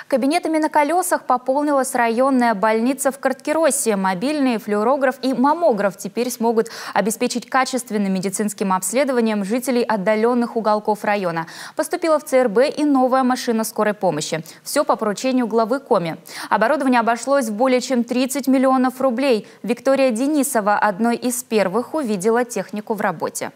Кабинетами на колесах пополнилась районная больница в Карткиросе. Мобильный флюорограф и маммограф теперь смогут обеспечить качественным медицинским обследованием жителей отдаленных уголков района. Поступила в ЦРБ и новая машина скорой помощи. Все по поручению главы Коми. Оборудование обошлось в более чем 30 миллионов рублей. Виктория Денисова одной из первых увидела технику в работе.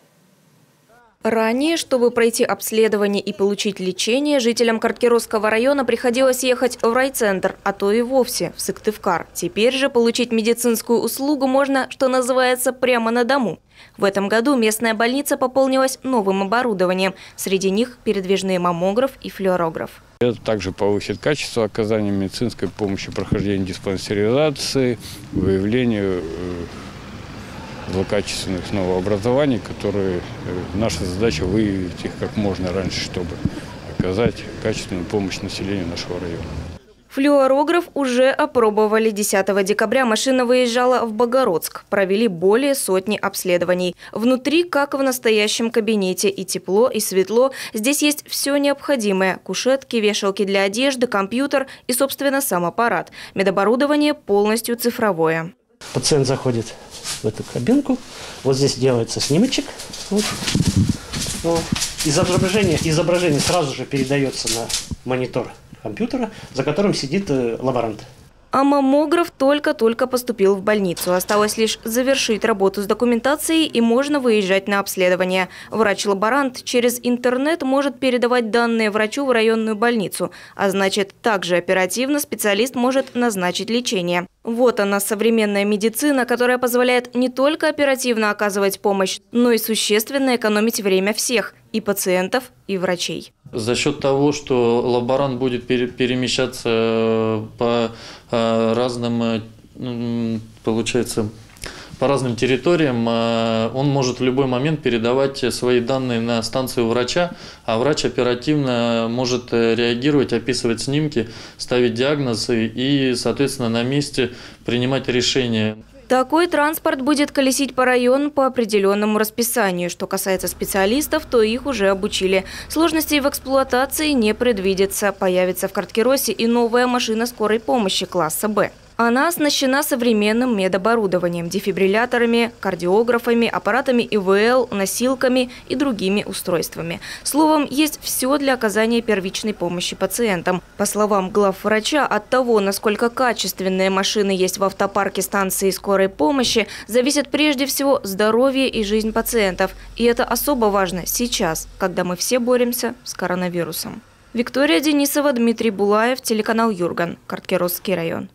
Ранее, чтобы пройти обследование и получить лечение, жителям Карткиросского района приходилось ехать в райцентр, а то и вовсе в Сыктывкар. Теперь же получить медицинскую услугу можно, что называется, прямо на дому. В этом году местная больница пополнилась новым оборудованием. Среди них передвижные маммограф и флюорограф. Это также повысит качество оказания медицинской помощи, прохождения диспансеризации, выявления злокачественных новообразований, которые наша задача выявить их как можно раньше, чтобы оказать качественную помощь населению нашего района. Флюорограф уже опробовали 10 декабря. Машина выезжала в Богородск. Провели более сотни обследований. Внутри, как в настоящем кабинете, и тепло, и светло. Здесь есть все необходимое. Кушетки, вешалки для одежды, компьютер и, собственно, сам аппарат. Медоборудование полностью цифровое. Пациент заходит в эту кабинку. Вот здесь делается снимочек. Вот. Изображение сразу же передается на монитор компьютера, за которым сидит лаборант. А маммограф только-только поступил в больницу. Осталось лишь завершить работу с документацией, и можно выезжать на обследование. Врач-лаборант через интернет может передавать данные врачу в районную больницу. А значит, также оперативно специалист может назначить лечение. Вот она, современная медицина, которая позволяет не только оперативно оказывать помощь, но и существенно экономить время всех – и пациентов, и врачей. За счет того, что лаборант будет перемещаться по разным, по разным территориям, он может в любой момент передавать свои данные на станцию врача, а врач оперативно может реагировать, описывать снимки, ставить диагнозы и, соответственно, на месте принимать решения. Такой транспорт будет колесить по району по определенному расписанию. Что касается специалистов, то их уже обучили. Сложностей в эксплуатации не предвидится. Появится в Карткиросе и новая машина скорой помощи класса «Б». Она оснащена современным медоборудованием, дефибрилляторами, кардиографами, аппаратами ИВЛ, носилками и другими устройствами. Словом, есть все для оказания первичной помощи пациентам. По словам главврача, от того, насколько качественные машины есть в автопарке станции скорой помощи, зависит прежде всего здоровье и жизнь пациентов. И это особо важно сейчас, когда мы все боремся с коронавирусом. Виктория Денисова, Дмитрий Булаев, телеканал Юрган, Карткиросский район.